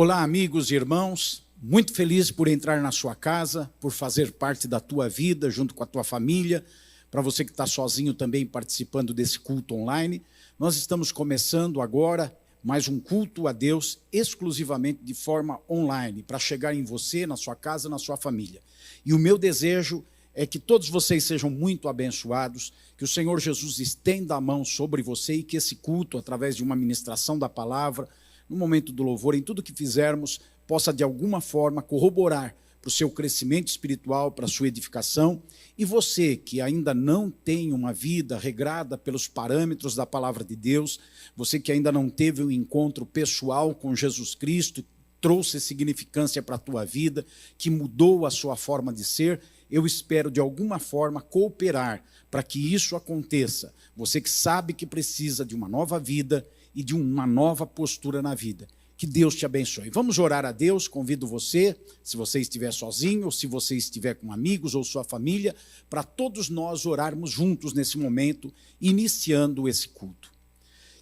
Olá, amigos e irmãos, muito feliz por entrar na sua casa, por fazer parte da tua vida, junto com a tua família. Para você que está sozinho também participando desse culto online, nós estamos começando agora mais um culto a Deus exclusivamente de forma online, para chegar em você, na sua casa, na sua família. E o meu desejo é que todos vocês sejam muito abençoados, que o Senhor Jesus estenda a mão sobre você e que esse culto, através de uma ministração da palavra, no momento do louvor, em tudo que fizermos, possa de alguma forma corroborar para o seu crescimento espiritual, para a sua edificação. E você que ainda não tem uma vida regrada pelos parâmetros da palavra de Deus, você que ainda não teve um encontro pessoal com Jesus Cristo, trouxe significância para a tua vida, que mudou a sua forma de ser, eu espero de alguma forma cooperar para que isso aconteça. Você que sabe que precisa de uma nova vida e de uma nova postura na vida. Que Deus te abençoe. Vamos orar a Deus, convido você, se você estiver sozinho, ou se você estiver com amigos ou sua família, para todos nós orarmos juntos nesse momento, iniciando esse culto.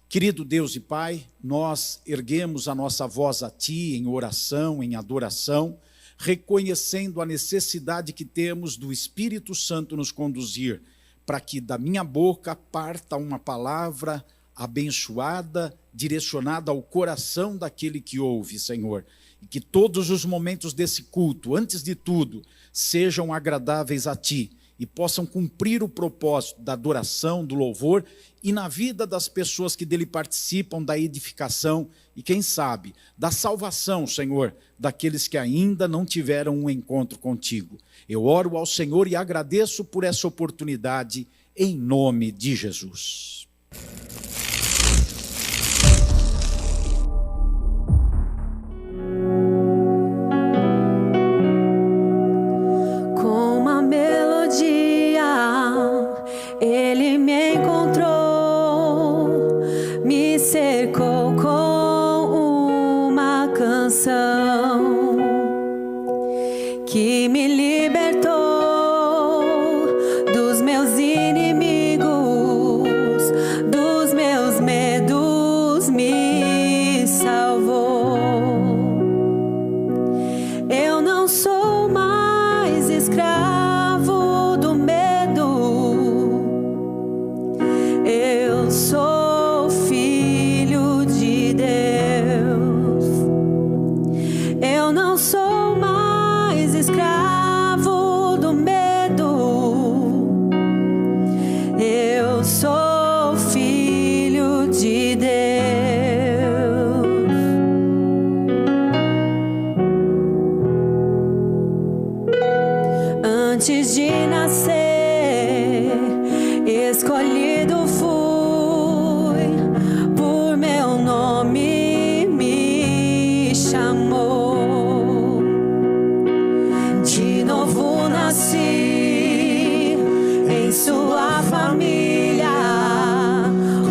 Querido Deus e Pai, nós erguemos a nossa voz a Ti em oração, em adoração, reconhecendo a necessidade que temos do Espírito Santo nos conduzir, para que da minha boca parta uma palavra abençoada, direcionada ao coração daquele que ouve, Senhor. E que todos os momentos desse culto, antes de tudo, sejam agradáveis a Ti e possam cumprir o propósito da adoração, do louvor e na vida das pessoas que dele participam, da edificação e, quem sabe, da salvação, Senhor, daqueles que ainda não tiveram um encontro contigo. Eu oro ao Senhor e agradeço por essa oportunidade, em nome de Jesus. Ele me encontrou, me cercou com uma canção que me libertou dos meus inimigos, dos meus medos, me salvou. Eu não sou mais escravo do medo. Eu sou filho de Deus. Eu não sou mais escravo do medo. Eu sou filho de Deus. Antes de nascer, escolhido fui, por meu nome me chamou. De novo nasci em sua família,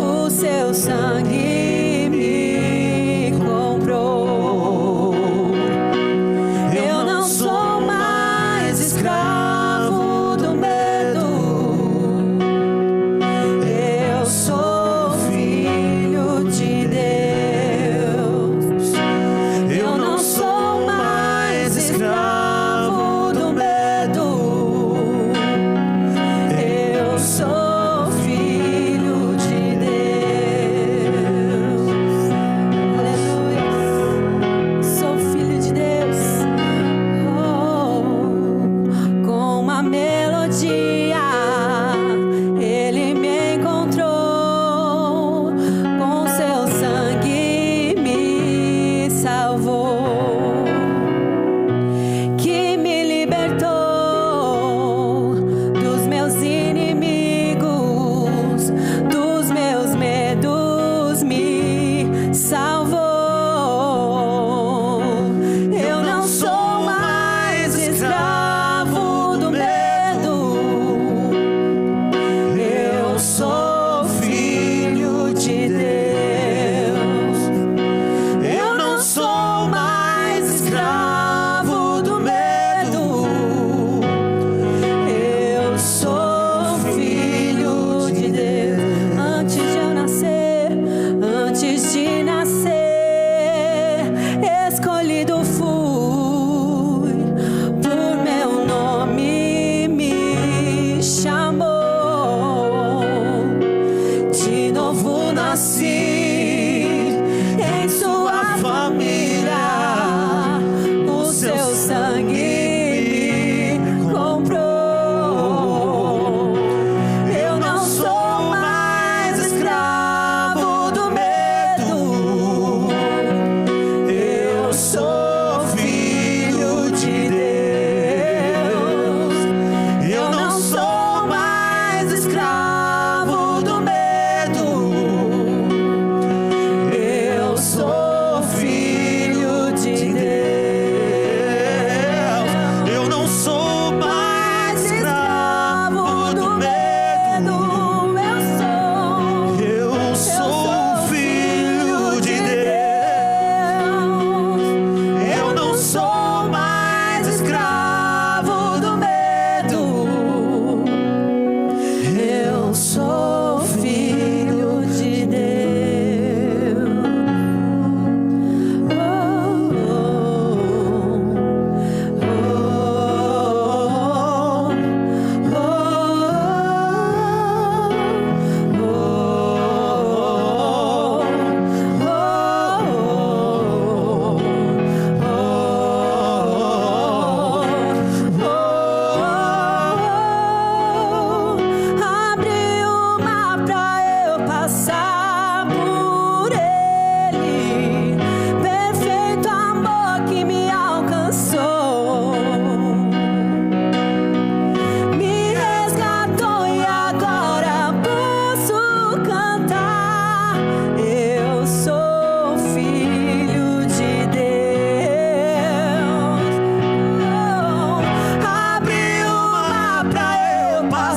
o seu sangue me comprou. Eu não sou mais escravo do medo. Eu sou filho de Deus. Eu não sou mais escravo do medo. Eu sou filho de Deus. Aleluia. Sou filho de Deus. Oh, com uma melodia, Ele me encontrou, com seu sangue me salvou, que me libertou dos meus inimigos, dos meus medos, me salvou. Eu não sou mais escravo do medo.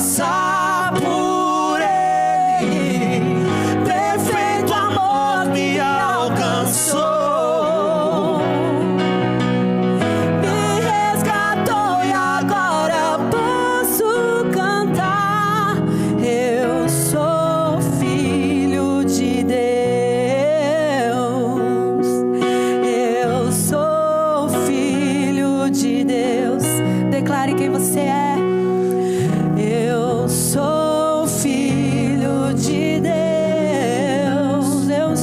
passar por ele, perfeito amor me alcançou, me resgatou e agora posso cantar. Eu sou filho de Deus, eu sou filho de Deus. Declare quem você é. Eu sou filho de Deus, eu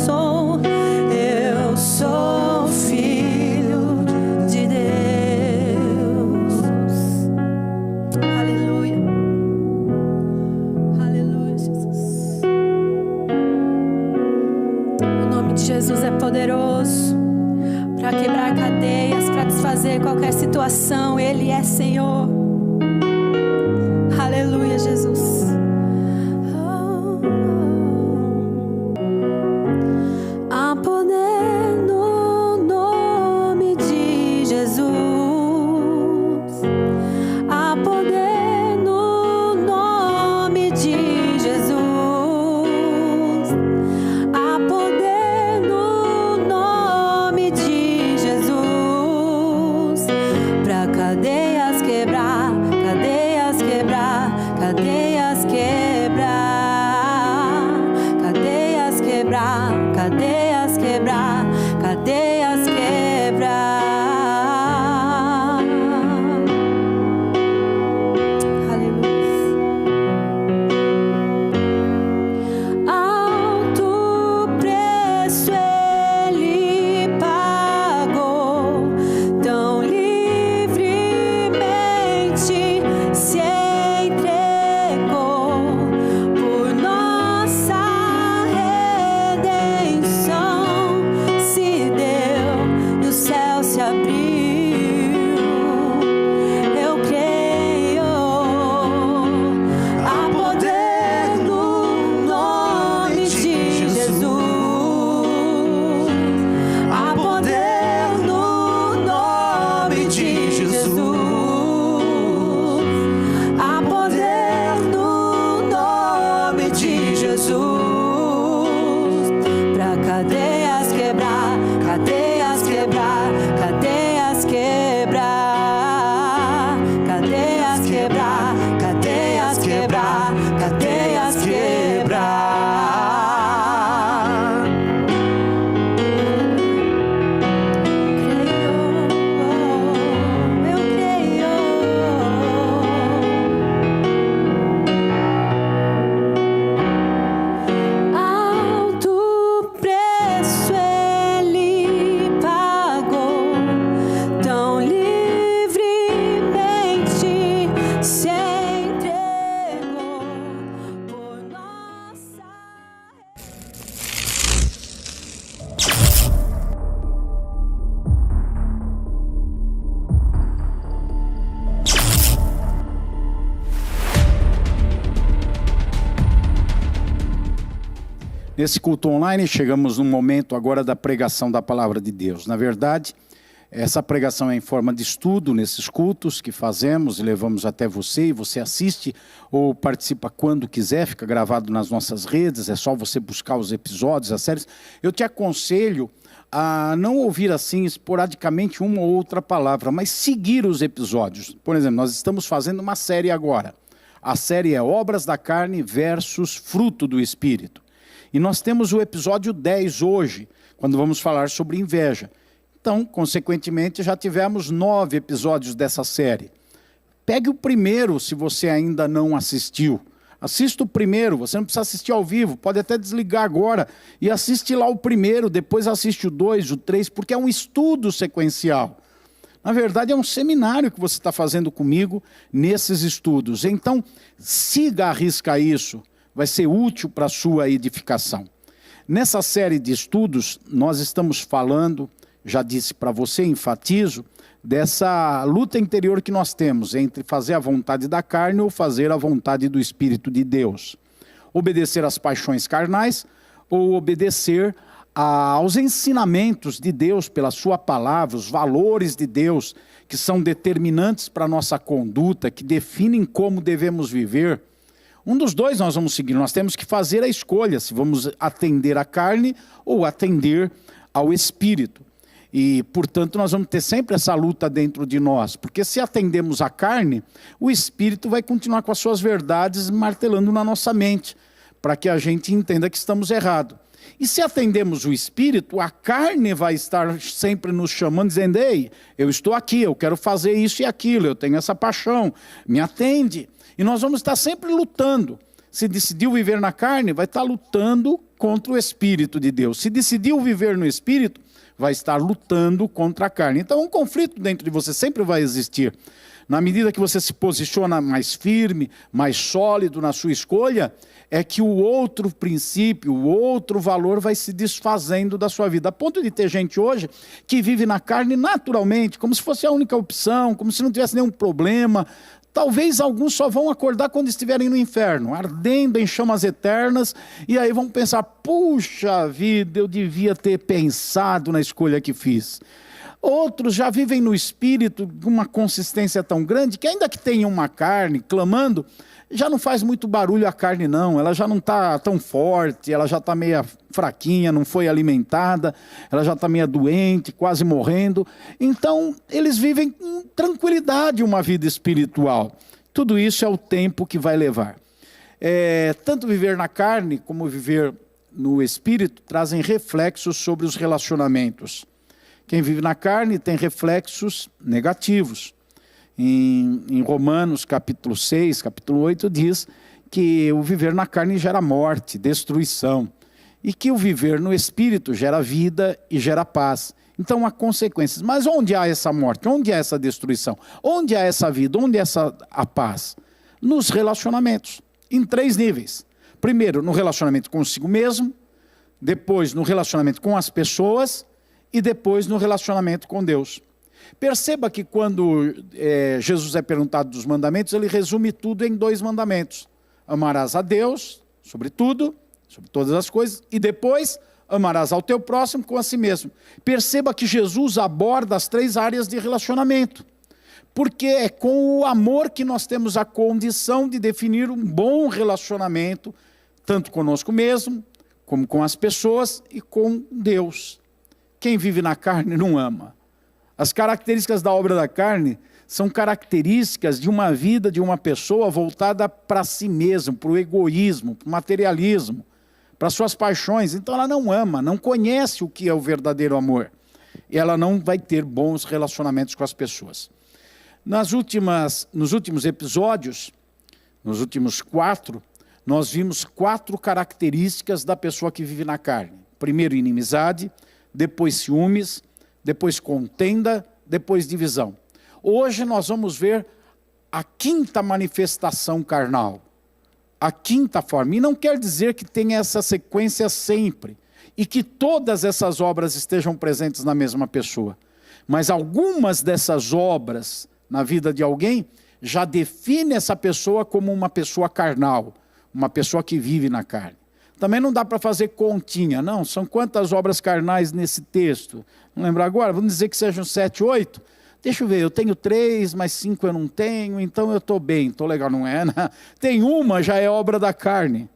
sou filho de Deus. Aleluia, aleluia, Jesus. O nome de Jesus é poderoso para quebrar cadeias, para desfazer qualquer situação. Ele é Senhor. Aleluia, Jesus. Há poder no nome de Jesus. Há poder no nome de Jesus. Há poder no nome de Jesus. Pra cadeias quebrar, cadeias quebrar, cadeias quebrar, cadeias quebrar, cadeias quebrar, cadeias quebrar. Aleluia. Alto preço ele pagou, tão livremente se entregou por nossa redenção. Se deu e o céu se abriu, eu creio. Há poder no nome de Jesus. Há poder no nome de Jesus. Há poder no nome de Jesus. Pra cadeias quebrar, cadeias quebrar, cadeias quebrar, cadeias quebrar, cadeias quebrar, cadeias quebrar. Eu creio. Alto preço ele pagou, tão livremente se entregou por nossa. Nesse culto online, chegamos no momento agora da pregação da palavra de Deus. Na verdade, essa pregação é em forma de estudo nesses cultos que fazemos e levamos até você, e você assiste ou participa quando quiser, fica gravado nas nossas redes, é só você buscar os episódios, as séries. Eu te aconselho a não ouvir assim esporadicamente uma ou outra palavra, mas seguir os episódios. Por exemplo, nós estamos fazendo uma série agora. A série é Obras da Carne versus Fruto do Espírito. E nós temos o episódio 10 hoje, quando vamos falar sobre inveja. Então, consequentemente, já tivemos 9 episódios dessa série. Pegue o primeiro, se você ainda não assistiu. Assista o primeiro, você não precisa assistir ao vivo, pode até desligar agora e assiste lá o primeiro, depois assiste o 2, o 3, porque é um estudo sequencial. Na verdade, é um seminário que você está fazendo comigo nesses estudos. Então, siga à risca isso. Vai ser útil para a sua edificação. Nessa série de estudos, nós estamos falando, já disse para você, enfatizo, dessa luta interior que nós temos entre fazer a vontade da carne ou fazer a vontade do Espírito de Deus. Obedecer às paixões carnais ou obedecer aos ensinamentos de Deus pela sua palavra, os valores de Deus que são determinantes para a nossa conduta, que definem como devemos viver, um dos dois nós vamos seguir. Nós temos que fazer a escolha se vamos atender à carne ou atender ao Espírito. E, portanto, nós vamos ter sempre essa luta dentro de nós, porque se atendemos à carne, o Espírito vai continuar com as suas verdades martelando na nossa mente, para que a gente entenda que estamos errados. E se atendemos o Espírito, a carne vai estar sempre nos chamando, dizendo: ei, eu estou aqui, eu quero fazer isso e aquilo, eu tenho essa paixão, me atende. E nós vamos estar sempre lutando. Se decidiu viver na carne, vai estar lutando contra o Espírito de Deus. Se decidiu viver no Espírito, vai estar lutando contra a carne. Então, um conflito dentro de você sempre vai existir. Na medida que você se posiciona mais firme, mais sólido na sua escolha, é que o outro princípio, o outro valor vai se desfazendo da sua vida. A ponto de ter gente hoje que vive na carne naturalmente, como se fosse a única opção, como se não tivesse nenhum problema. Talvez alguns só vão acordar quando estiverem no inferno, ardendo em chamas eternas, e aí vão pensar: puxa vida, eu devia ter pensado na escolha que fiz. Outros já vivem no espírito com uma consistência tão grande que, ainda que tenham uma carne clamando, já não faz muito barulho a carne não, ela já não está tão forte, ela já está meio fraquinha, não foi alimentada, ela já está meio doente, quase morrendo. Então, eles vivem com tranquilidade uma vida espiritual. Tudo isso é o tempo que vai levar. Tanto viver na carne como viver no espírito trazem reflexos sobre os relacionamentos. Quem vive na carne tem reflexos negativos. Em Romanos capítulo 6, capítulo 8, diz que o viver na carne gera morte, destruição. E que o viver no Espírito gera vida e gera paz. Então há consequências. Mas onde há essa morte? Onde há essa destruição? Onde há essa vida? Onde há a paz? Nos relacionamentos, em 3 níveis. Primeiro, no relacionamento consigo mesmo. Depois, no relacionamento com as pessoas. E depois, no relacionamento com Deus. Perceba que quando Jesus é perguntado dos mandamentos, ele resume tudo em 2 mandamentos. Amarás a Deus, sobre tudo, sobre todas as coisas, e depois amarás ao teu próximo como a si mesmo. Perceba que Jesus aborda as 3 áreas de relacionamento, porque é com o amor que nós temos a condição de definir um bom relacionamento, tanto conosco mesmo, como com as pessoas e com Deus. Quem vive na carne não ama. As características da obra da carne são características de uma vida de uma pessoa voltada para si mesma, para o egoísmo, para o materialismo, para suas paixões. Então ela não ama, não conhece o que é o verdadeiro amor. E ela não vai ter bons relacionamentos com as pessoas. Nos últimos episódios, nos últimos 4, nós vimos 4 características da pessoa que vive na carne. Primeiro, inimizade. Depois ciúmes, depois contenda, depois divisão. Hoje nós vamos ver a 5ª manifestação carnal, a 5ª forma. E não quer dizer que tenha essa sequência sempre, e que todas essas obras estejam presentes na mesma pessoa. Mas algumas dessas obras na vida de alguém já define essa pessoa como uma pessoa carnal, uma pessoa que vive na carne. Também não dá para fazer continha, não. São quantas obras carnais nesse texto? Não lembro agora, vamos dizer que sejam 7, 8? Deixa eu ver, eu tenho 3, mas 5 eu não tenho, então eu estou bem, estou legal, não é? Tem uma, já é obra da carne.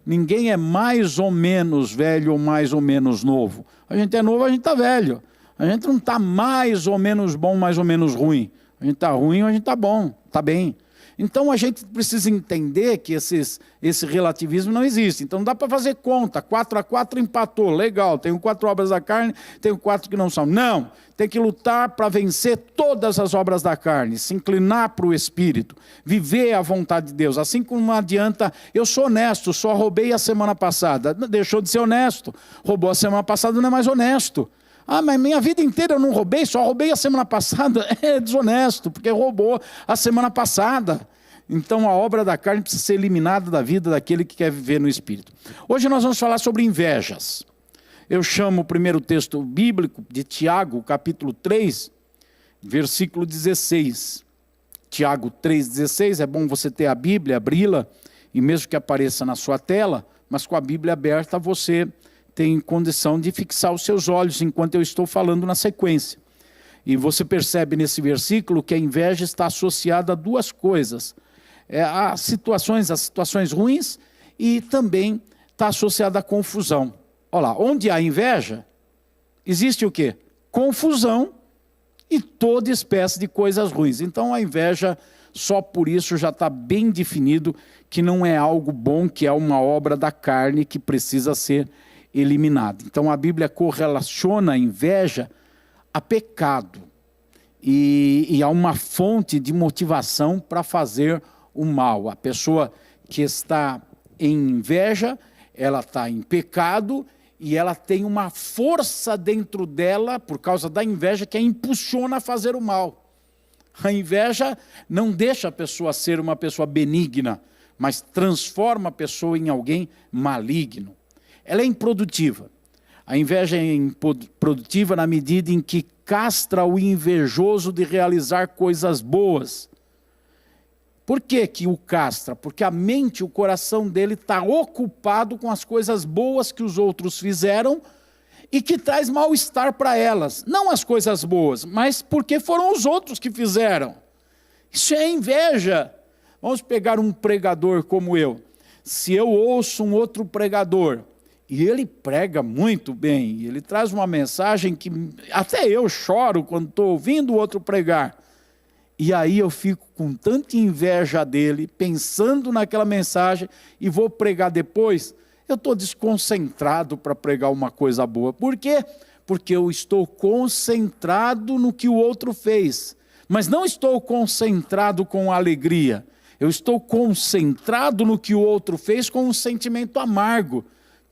Ninguém é mais ou menos velho ou mais ou menos novo. A gente é novo, a gente está velho. A gente não está mais ou menos bom, mais ou menos ruim. A gente está ruim ou a gente está bom, está bem. Então a gente precisa entender que esse relativismo não existe. Então não dá para fazer conta, 4 a 4 empatou, legal, tenho 4 obras da carne, tenho 4 que não são. Não, tem que lutar para vencer todas as obras da carne, se inclinar para o Espírito, viver a vontade de Deus. Assim como não adianta, eu sou honesto, só roubei a semana passada. Deixou de ser honesto, roubou a semana passada, não é mais honesto. Ah, mas minha vida inteira eu não roubei, só roubei a semana passada. É desonesto, porque roubou a semana passada. Então a obra da carne precisa ser eliminada da vida daquele que quer viver no Espírito. Hoje nós vamos falar sobre invejas. Eu chamo o primeiro texto bíblico de Tiago, capítulo 3, versículo 16. Tiago 3,16, é bom você ter a Bíblia, abri-la, e mesmo que apareça na sua tela, mas com a Bíblia aberta você tem condição de fixar os seus olhos enquanto eu estou falando na sequência. E você percebe nesse versículo que a inveja está associada a duas coisas. As situações ruins, e também está associada à confusão. Olha lá, onde há inveja, existe o quê? Confusão e toda espécie de coisas ruins. Então a inveja, só por isso já está bem definido que não é algo bom, que é uma obra da carne que precisa ser eliminada. Então a Bíblia correlaciona a inveja a pecado e a uma fonte de motivação para fazer o mal. A pessoa que está em inveja, ela está em pecado e ela tem uma força dentro dela, por causa da inveja, que a impulsiona a fazer o mal. A inveja não deixa a pessoa ser uma pessoa benigna, mas transforma a pessoa em alguém maligno. Ela é improdutiva. A inveja é improdutiva na medida em que castra o invejoso de realizar coisas boas. Por que que o castra? Porque a mente, o coração dele está ocupado com as coisas boas que os outros fizeram e que traz mal-estar para elas. Não as coisas boas, mas porque foram os outros que fizeram. Isso é inveja. Vamos pegar um pregador como eu. Se eu ouço um outro pregador, e ele prega muito bem, ele traz uma mensagem que até eu choro quando estou ouvindo o outro pregar. E aí eu fico com tanta inveja dele, pensando naquela mensagem, e vou pregar depois, eu estou desconcentrado para pregar uma coisa boa. Por quê? Porque eu estou concentrado no que o outro fez, mas não estou concentrado com alegria. Eu estou concentrado no que o outro fez com um sentimento amargo.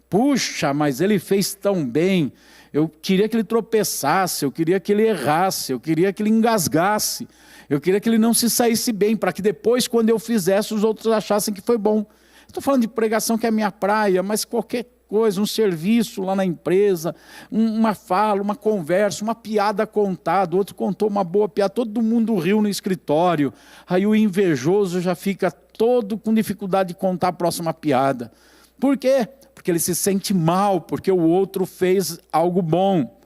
Puxa, mas ele fez tão bem, eu queria que ele tropeçasse, eu queria que ele errasse, eu queria que ele engasgasse, eu queria que ele não se saísse bem, para que depois, quando eu fizesse, os outros achassem que foi bom. Estou falando de pregação que é minha praia, mas qualquer coisa, um serviço lá na empresa, uma fala, uma conversa, uma piada contada, outro contou uma boa piada, todo mundo riu no escritório, aí o invejoso já fica todo com dificuldade de contar a próxima piada. Por quê? Porque ele se sente mal, porque o outro fez algo bom.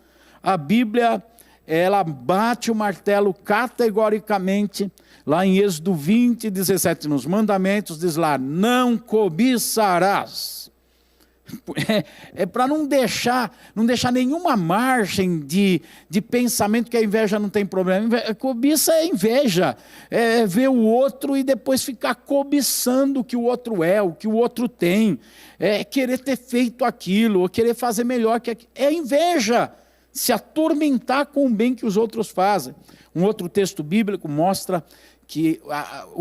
A Bíblia, ela bate o martelo categoricamente, lá em Êxodo 20, 17, nos mandamentos, diz lá, não cobiçarás. É para não deixar nenhuma margem de pensamento que a inveja não tem problema. Cobiça é inveja, é ver o outro e depois ficar cobiçando o que o outro é, o que o outro tem, é querer ter feito aquilo, ou querer fazer melhor que aquilo. É inveja, se atormentar com o bem que os outros fazem. Um outro texto bíblico mostra que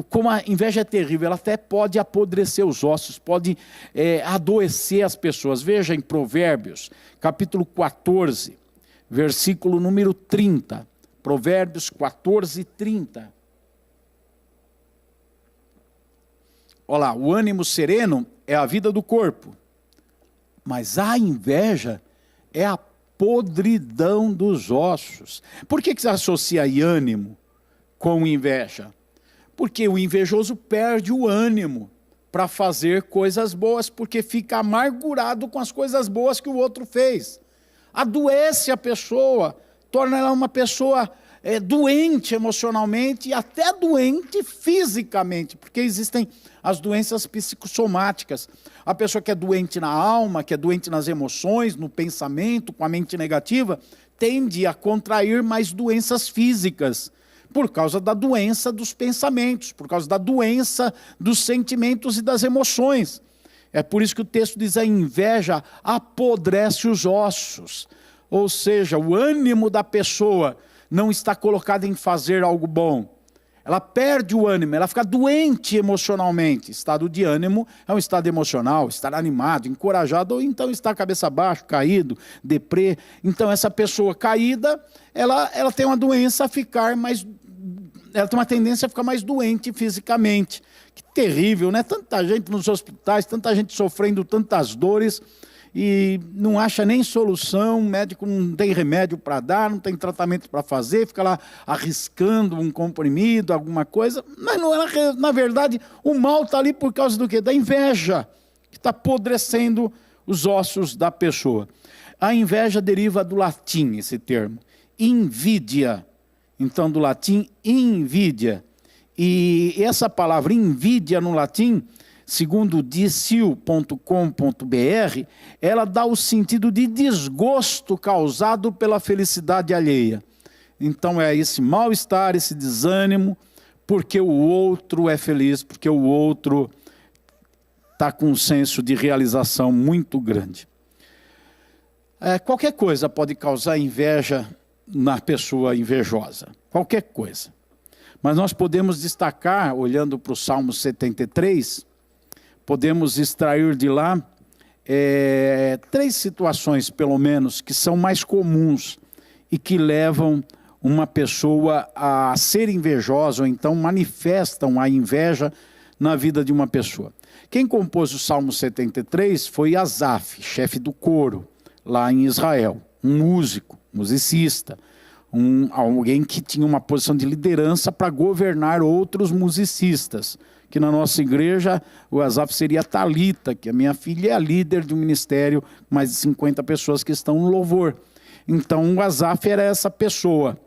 como a inveja é terrível, ela até pode apodrecer os ossos, pode adoecer as pessoas. Veja em Provérbios, capítulo 14, versículo número 30. Provérbios 14, 30. Olha lá, o ânimo sereno é a vida do corpo, mas a inveja é a podridão dos ossos. Por que se associa ânimo com inveja? Porque o invejoso perde o ânimo para fazer coisas boas, porque fica amargurado com as coisas boas que o outro fez. Adoece a pessoa, torna ela uma pessoa doente emocionalmente e até doente fisicamente, porque existem as doenças psicossomáticas. A pessoa que é doente na alma, que é doente nas emoções, no pensamento, com a mente negativa, tende a contrair mais doenças físicas, por causa da doença dos pensamentos, por causa da doença dos sentimentos e das emoções. É por isso que o texto diz: a inveja apodrece os ossos. Ou seja, o ânimo da pessoa não está colocado em fazer algo bom. Ela perde o ânimo, ela fica doente emocionalmente. Estado de ânimo é um estado emocional, estar animado, encorajado, ou então estar cabeça baixa, caído, deprê. Então essa pessoa caída, ela tem uma doença a ficar mais... Ela tem uma tendência a ficar mais doente fisicamente. Que terrível, né? Tanta gente nos hospitais, tanta gente sofrendo tantas dores e não acha nem solução, o médico não tem remédio para dar, não tem tratamento para fazer, fica lá arriscando um comprimido, alguma coisa. Mas não na verdade, o mal está ali por causa do quê? Da inveja, que está apodrecendo os ossos da pessoa. A inveja deriva do latim, esse termo, invidia. Então, do latim, invidia. E essa palavra invidia no latim, segundo dicil.com.br, ela dá o sentido de desgosto causado pela felicidade alheia. Então é esse mal-estar, esse desânimo, porque o outro é feliz, porque o outro está com um senso de realização muito grande. Qualquer coisa pode causar inveja na pessoa invejosa, qualquer coisa. Mas nós podemos destacar, olhando para o Salmo 73, podemos extrair de lá 3 situações, pelo menos, que são mais comuns e que levam uma pessoa a ser invejosa, ou então manifestam a inveja na vida de uma pessoa. Quem compôs o Salmo 73 foi Asaf, chefe do coro, lá em Israel. Um músico, musicista, alguém que tinha uma posição de liderança para governar outros musicistas. Que na nossa igreja, o Asaf seria Talita, que a minha filha é a líder de um ministério, mais de 50 pessoas que estão no louvor. Então o Asaf era essa pessoa.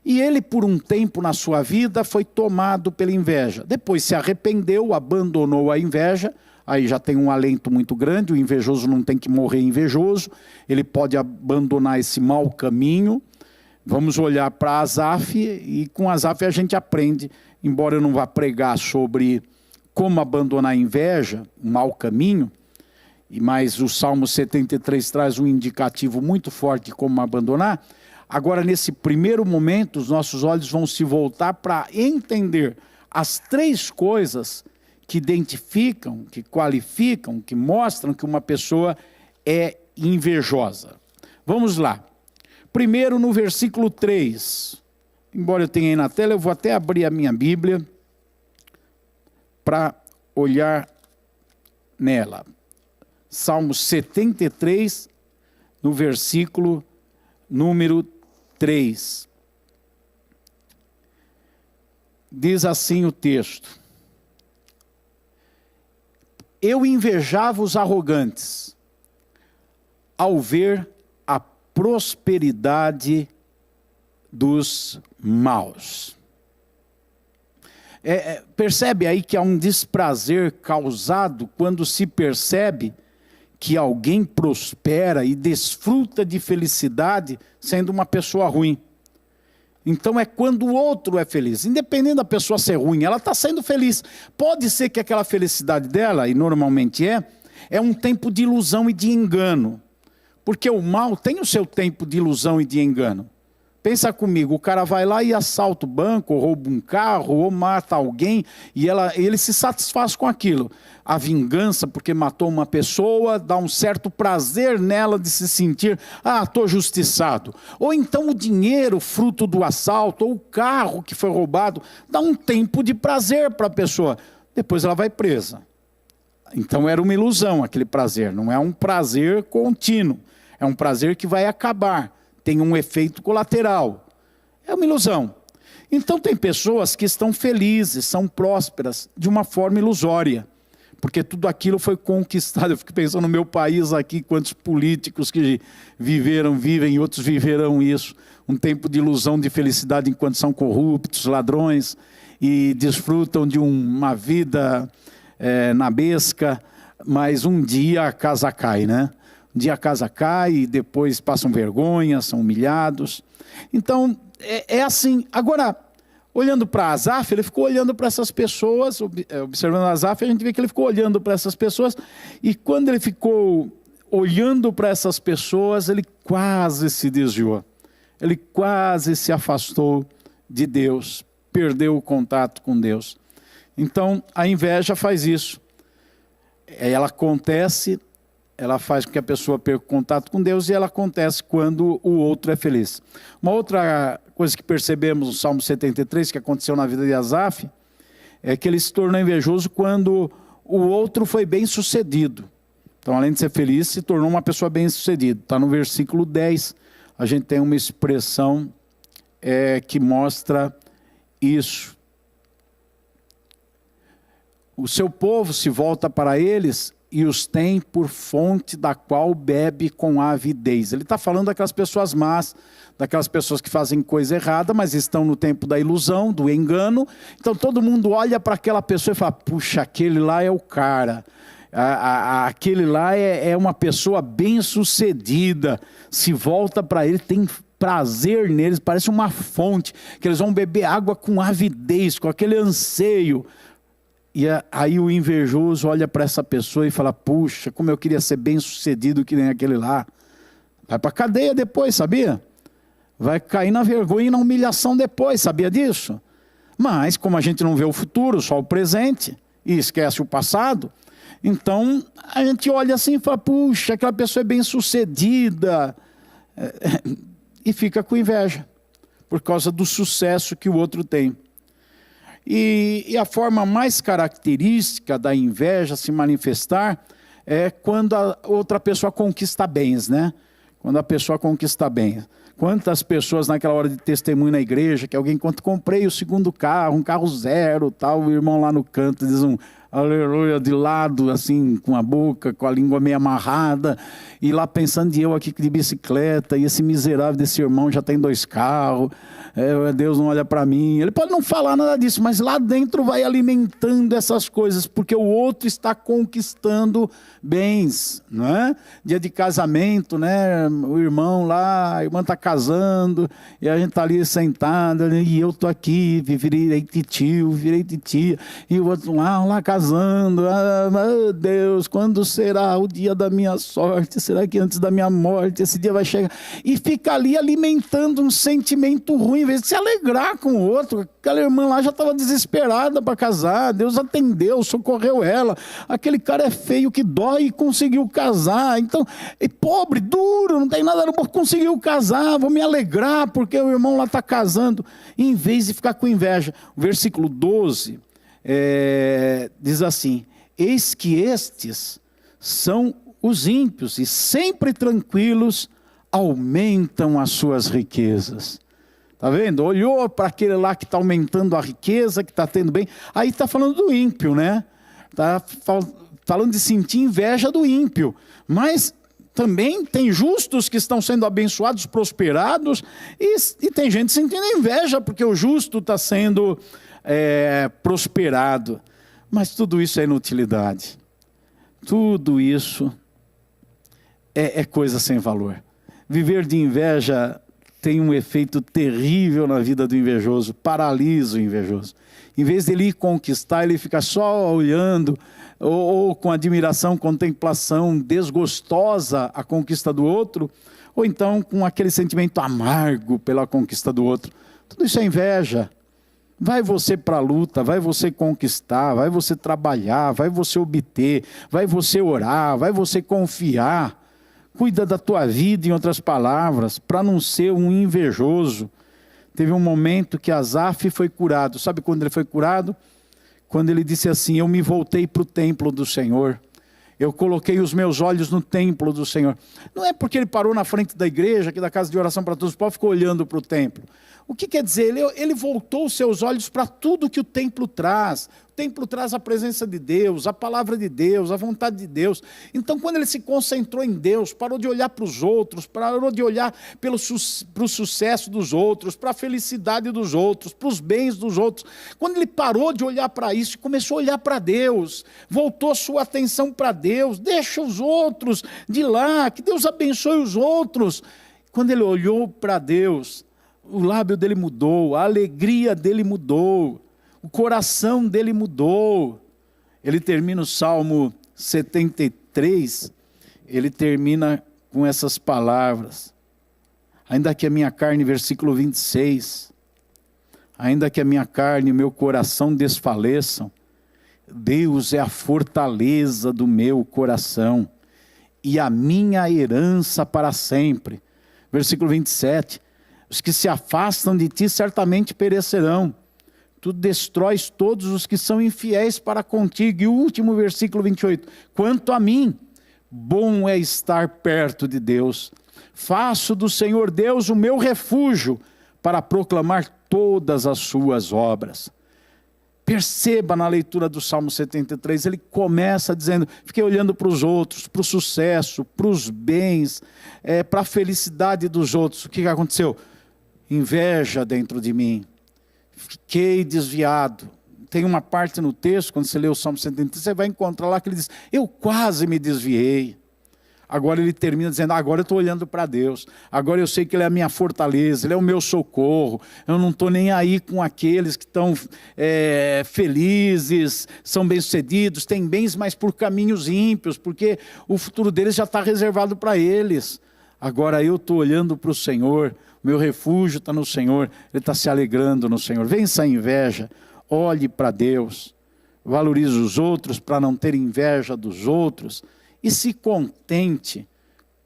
E ele, por um tempo na sua vida, foi tomado pela inveja. Depois se arrependeu, abandonou a inveja. Aí já tem um alento muito grande, o invejoso não tem que morrer invejoso. Ele pode abandonar esse mau caminho. Vamos olhar para Asaf, e com Asaf a gente aprende, embora eu não vá pregar sobre como abandonar a inveja, um mau caminho, mas o Salmo 73 traz um indicativo muito forte de como abandonar. Agora, nesse primeiro momento, os nossos olhos vão se voltar para entender as 3 coisas que identificam, que qualificam, que mostram que uma pessoa é invejosa. Vamos lá. Primeiro, no versículo 3. Embora eu tenha aí na tela, eu vou até abrir a minha Bíblia para olhar nela. Salmo 73, no versículo número 3. Diz assim o texto: eu invejava os arrogantes ao ver a prosperidade dos maus. Percebe aí que há um desprazer causado quando se percebe que alguém prospera e desfruta de felicidade sendo uma pessoa ruim. Então é quando o outro é feliz. Independente da pessoa ser ruim, ela está sendo feliz. Pode ser que aquela felicidade dela, e normalmente é um tempo de ilusão e de engano. Porque o mal tem o seu tempo de ilusão e de engano. Pensa comigo, o cara vai lá e assalta o banco, ou rouba um carro, ou mata alguém, e ele se satisfaz com aquilo. A vingança, porque matou uma pessoa, dá um certo prazer nela de se sentir, estou justiçado. Ou então o dinheiro, fruto do assalto, ou o carro que foi roubado, dá um tempo de prazer para a pessoa. Depois ela vai presa. Então era uma ilusão aquele prazer, não é um prazer contínuo. É um prazer que vai acabar. Tem um efeito colateral. É uma ilusão. Então tem pessoas que estão felizes, são prósperas, de uma forma ilusória. Porque tudo aquilo foi conquistado. Eu fico pensando no meu país aqui, quantos políticos que vivem, outros viverão isso. Um tempo de ilusão, de felicidade, enquanto são corruptos, ladrões, e desfrutam de uma vida na besca, mas um dia a casa cai, né? Um dia a casa cai e depois passam vergonha, são humilhados. Então, é assim. Agora, olhando para Asaf, ele ficou olhando para essas pessoas, observando Asaf, a gente vê que ele ficou olhando para essas pessoas, e quando ele ficou olhando para essas pessoas, ele quase se desviou. Ele quase se afastou de Deus, perdeu o contato com Deus. Então, a inveja faz isso. Ela acontece... Ela faz com que a pessoa perca o contato com Deus, e ela acontece quando o outro é feliz. Uma outra coisa que percebemos no Salmo 73, que aconteceu na vida de Asaf, é que ele se tornou invejoso quando o outro foi bem sucedido. Então, além de ser feliz, se tornou uma pessoa bem sucedida. Está no versículo 10, a gente tem uma expressão que mostra isso. O seu povo se volta para eles e os tem por fonte da qual bebe com avidez. Ele está falando daquelas pessoas más, daquelas pessoas que fazem coisa errada, mas estão no tempo da ilusão, do engano. Então todo mundo olha para aquela pessoa e fala, puxa, aquele lá é o cara. Aquele lá é uma pessoa bem-sucedida. Se volta para ele, tem prazer neles, parece uma fonte, que eles vão beber água com avidez, com aquele anseio. E aí o invejoso olha para essa pessoa e fala, puxa, como eu queria ser bem-sucedido que nem aquele lá. Vai para a cadeia depois, sabia? Vai cair na vergonha e na humilhação depois, sabia disso? Mas, como a gente não vê o futuro, só o presente, e esquece o passado, então a gente olha assim e fala, puxa, aquela pessoa é bem-sucedida, e fica com inveja, por causa do sucesso que o outro tem. E a forma mais característica da inveja se manifestar é quando a outra pessoa conquista bens, né? Quando a pessoa conquista bens. Quantas pessoas naquela hora de testemunho na igreja, que alguém conta, comprei o segundo carro, um carro zero, tal, o irmão lá no canto diz um aleluia de lado, assim, com a boca, com a língua meio amarrada, e lá pensando eu aqui de bicicleta, e esse miserável desse irmão já tem 2 carros, Deus não olha para mim. Ele pode não falar nada disso, mas lá dentro vai alimentando essas coisas, porque o outro está conquistando bens, não é? Dia de casamento, né? O irmão lá, a irmã está casando, e a gente está ali sentado, e eu estou aqui, virei titio, virei titia, e o outro lá casando, meu Deus, quando será o dia da minha sorte? Será que antes da minha morte esse dia vai chegar? E fica ali alimentando um sentimento ruim, em vez de se alegrar com o outro. Aquela irmã lá já estava desesperada para casar, Deus atendeu, socorreu ela. Aquele cara é feio que dói e conseguiu casar. Então, é pobre, duro, não tem nada, conseguiu casar, vou me alegrar porque o irmão lá está casando. E em vez de ficar com inveja, o versículo 12 diz assim, eis que estes são os ímpios e sempre tranquilos aumentam as suas riquezas. Está vendo? Olhou para aquele lá que está aumentando a riqueza, que está tendo bem. Aí está falando do ímpio, né? Está falando de sentir inveja do ímpio. Mas também tem justos que estão sendo abençoados, prosperados, e tem gente sentindo inveja porque o justo está sendo prosperado. Mas tudo isso é inutilidade. Tudo isso é coisa sem valor. Viver de inveja tem um efeito terrível na vida do invejoso, paralisa o invejoso. Em vez de ele ir conquistar, ele fica só olhando, ou com admiração, contemplação desgostosa a conquista do outro, ou então com aquele sentimento amargo pela conquista do outro. Tudo isso é inveja. Vai você para a luta, vai você conquistar, vai você trabalhar, vai você obter, vai você orar, vai você confiar. Cuida da tua vida, em outras palavras, para não ser um invejoso. Teve um momento que Asaf foi curado. Sabe quando ele foi curado? Quando ele disse assim, eu me voltei para o templo do Senhor. Eu coloquei os meus olhos no templo do Senhor. Não é porque ele parou na frente da igreja, aqui da casa de oração para todos os povos, ficou olhando para o templo. O que quer dizer? Ele voltou os seus olhos para tudo que o templo traz. O templo traz a presença de Deus, a palavra de Deus, a vontade de Deus. Então, quando ele se concentrou em Deus, parou de olhar para os outros, parou de olhar para o sucesso dos outros, para a felicidade dos outros, para os bens dos outros. Quando ele parou de olhar para isso e começou a olhar para Deus, voltou sua atenção para Deus, deixa os outros de lá, que Deus abençoe os outros. Quando ele olhou para Deus, o lábio dele mudou, a alegria dele mudou, o coração dele mudou. Ele termina o Salmo 73, ele termina com essas palavras. Ainda que a minha carne, versículo 26, ainda que a minha carne e o meu coração desfaleçam, Deus é a fortaleza do meu coração e a minha herança para sempre. Versículo 27, os que se afastam de ti certamente perecerão. Tu destróis todos os que são infiéis para contigo. E o último versículo 28. Quanto a mim, bom é estar perto de Deus. Faço do Senhor Deus o meu refúgio para proclamar todas as suas obras. Perceba na leitura do Salmo 73, ele começa dizendo, fiquei olhando para os outros, para o sucesso, para os bens, para a felicidade dos outros. O que aconteceu? Inveja dentro de mim, fiquei desviado. Tem uma parte no texto, quando você lê o Salmo 73, você vai encontrar lá que ele diz, eu quase me desviei. Agora ele termina dizendo, agora eu estou olhando para Deus, agora eu sei que Ele é a minha fortaleza, Ele é o meu socorro, eu não estou nem aí com aqueles que estão felizes, são bem-sucedidos, têm bens, mas por caminhos ímpios, porque o futuro deles já está reservado para eles. Agora eu estou olhando para o Senhor, meu refúgio está no Senhor, Ele está se alegrando no Senhor. Vença a inveja, olhe para Deus, valorize os outros para não ter inveja dos outros, e se contente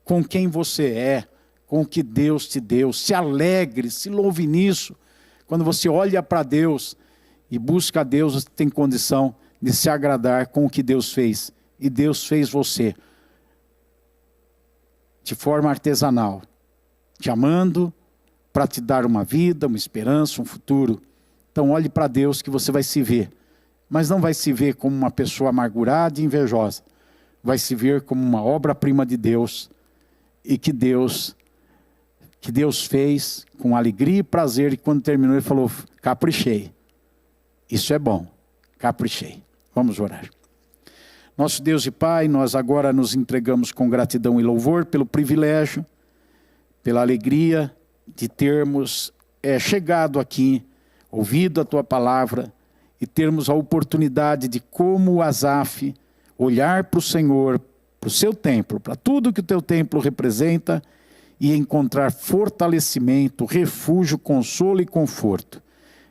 com quem você é, com o que Deus te deu. Se alegre, se louve nisso. Quando você olha para Deus e busca a Deus, você tem condição de se agradar com o que Deus fez. E Deus fez você de forma artesanal, te amando para te dar uma vida, uma esperança, um futuro. Então olhe para Deus que você vai se ver. Mas não vai se ver como uma pessoa amargurada e invejosa. Vai se ver como uma obra-prima de Deus, e que Deus fez com alegria e prazer, e quando terminou ele falou, caprichei, isso é bom, caprichei. Vamos orar. Nosso Deus e Pai, nós agora nos entregamos com gratidão e louvor pelo privilégio, pela alegria de termos chegado aqui, ouvido a Tua palavra, e termos a oportunidade de, como Asaf, olhar para o Senhor, para o seu templo, para tudo que o teu templo representa, e encontrar fortalecimento, refúgio, consolo e conforto.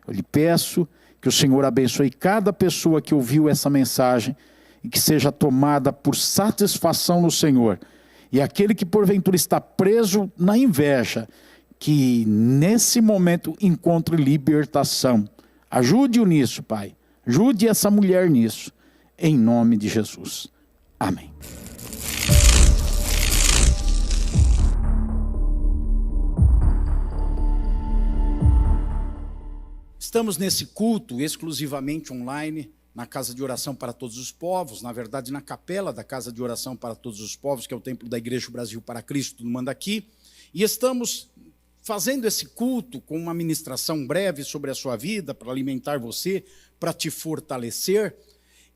Eu lhe peço que o Senhor abençoe cada pessoa que ouviu essa mensagem, e que seja tomada por satisfação no Senhor. E aquele que porventura está preso na inveja, que nesse momento encontre libertação. Ajude-o nisso, Pai. Ajude essa mulher nisso. Em nome de Jesus. Amém. Estamos nesse culto exclusivamente online, na Casa de Oração para Todos os Povos, na verdade na capela da Casa de Oração para Todos os Povos, que é o templo da Igreja Brasil para Cristo, no Mandaqui, e estamos fazendo esse culto com uma ministração breve sobre a sua vida, para alimentar você, para te fortalecer.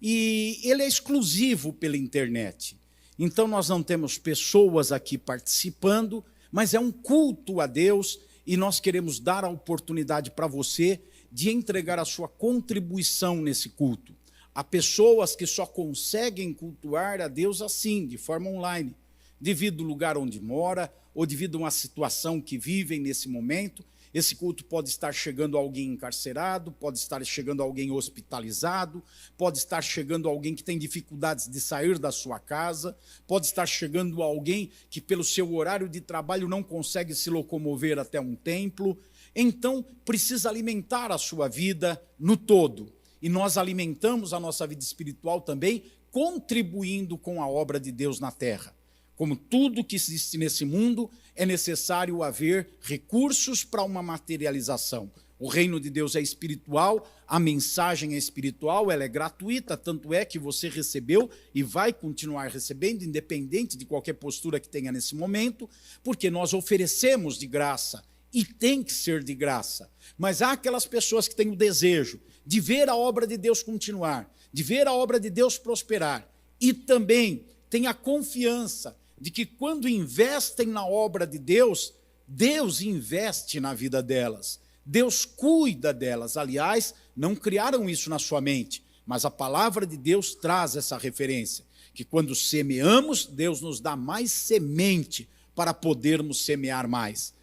E ele é exclusivo pela internet. Então nós não temos pessoas aqui participando, mas é um culto a Deus, e nós queremos dar a oportunidade para você de entregar a sua contribuição nesse culto. Há pessoas que só conseguem cultuar a Deus assim, de forma online, devido ao lugar onde mora, ou devido a uma situação que vivem nesse momento. Esse culto pode estar chegando alguém encarcerado, pode estar chegando alguém hospitalizado, pode estar chegando alguém que tem dificuldades de sair da sua casa, pode estar chegando alguém que pelo seu horário de trabalho não consegue se locomover até um templo. Então precisa alimentar a sua vida no todo. E nós alimentamos a nossa vida espiritual também, contribuindo com a obra de Deus na terra. Como tudo que existe nesse mundo, é necessário haver recursos para uma materialização. O reino de Deus é espiritual, a mensagem é espiritual, ela é gratuita, tanto é que você recebeu e vai continuar recebendo, independente de qualquer postura que tenha nesse momento, porque nós oferecemos de graça, e tem que ser de graça. Mas há aquelas pessoas que têm o desejo de ver a obra de Deus continuar, de ver a obra de Deus prosperar, e também têm a confiança de que quando investem na obra de Deus, Deus investe na vida delas, Deus cuida delas. Aliás, não criaram isso na sua mente, mas a palavra de Deus traz essa referência, que quando semeamos, Deus nos dá mais semente para podermos semear mais.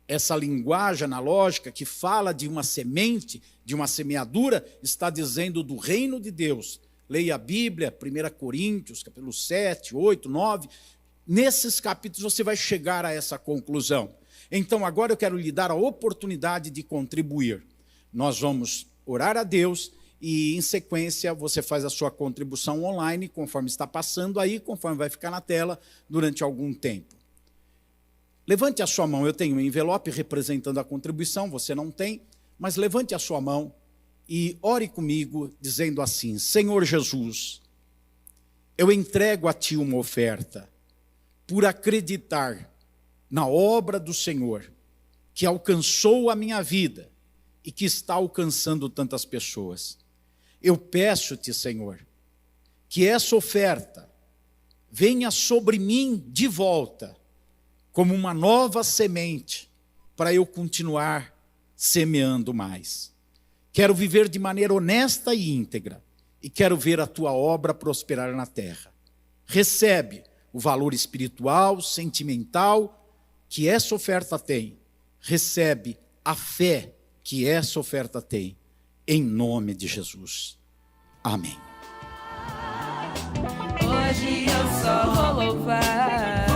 Essa linguagem analógica que fala de uma semente, de uma semeadura, está dizendo do reino de Deus. Leia a Bíblia, 1 Coríntios, capítulo 7, 8, 9... Nesses capítulos você vai chegar a essa conclusão. Então agora eu quero lhe dar a oportunidade de contribuir. Nós vamos orar a Deus e em sequência você faz a sua contribuição online, conforme está passando aí, conforme vai ficar na tela durante algum tempo. Levante a sua mão, eu tenho um envelope representando a contribuição, você não tem, mas levante a sua mão e ore comigo dizendo assim: Senhor Jesus, eu entrego a Ti uma oferta por acreditar na obra do Senhor, que alcançou a minha vida e que está alcançando tantas pessoas. Eu peço-te, Senhor, que essa oferta venha sobre mim de volta, como uma nova semente, para eu continuar semeando mais. Quero viver de maneira honesta e íntegra, e quero ver a Tua obra prosperar na terra. Recebe o valor espiritual, sentimental que essa oferta tem. Recebe a fé que essa oferta tem, em nome de Jesus. Amém. Hoje eu só vou louvar.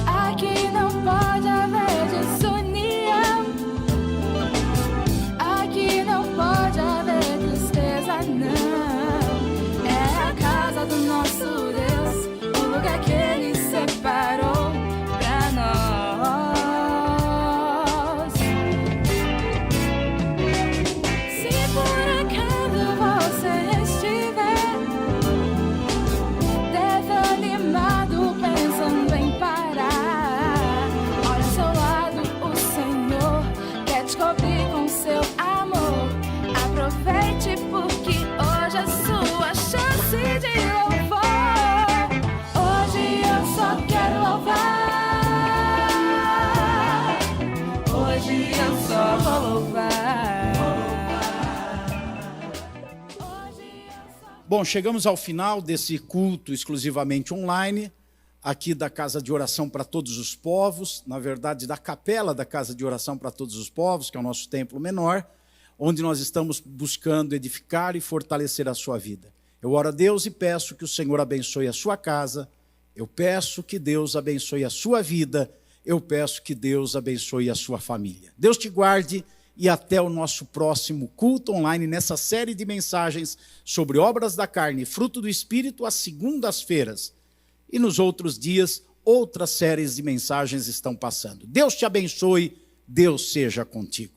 Aqui não pode haver desunião. Aqui não pode haver tristeza, não. É a casa do nosso Deus, o lugar que Ele separou pra nós. Se por acaso você estiver desanimado, pensando em parar, olha ao seu lado, o Senhor quer te cobrir com seu amor. Aproveite, porque hoje é sua chance de louvor. Hoje eu só quero louvar. Hoje eu só vou louvar. Bom, chegamos ao final desse culto exclusivamente online, aqui da Casa de Oração para Todos os Povos, na verdade da Capela da Casa de Oração para Todos os Povos, que é o nosso templo menor, onde nós estamos buscando edificar e fortalecer a sua vida. Eu oro a Deus e peço que o Senhor abençoe a sua casa, eu peço que Deus abençoe a sua vida, eu peço que Deus abençoe a sua família. Deus te guarde e até o nosso próximo culto online, nessa série de mensagens sobre obras da carne e fruto do Espírito, às segundas-feiras. E nos outros dias, outras séries de mensagens estão passando. Deus te abençoe, Deus seja contigo.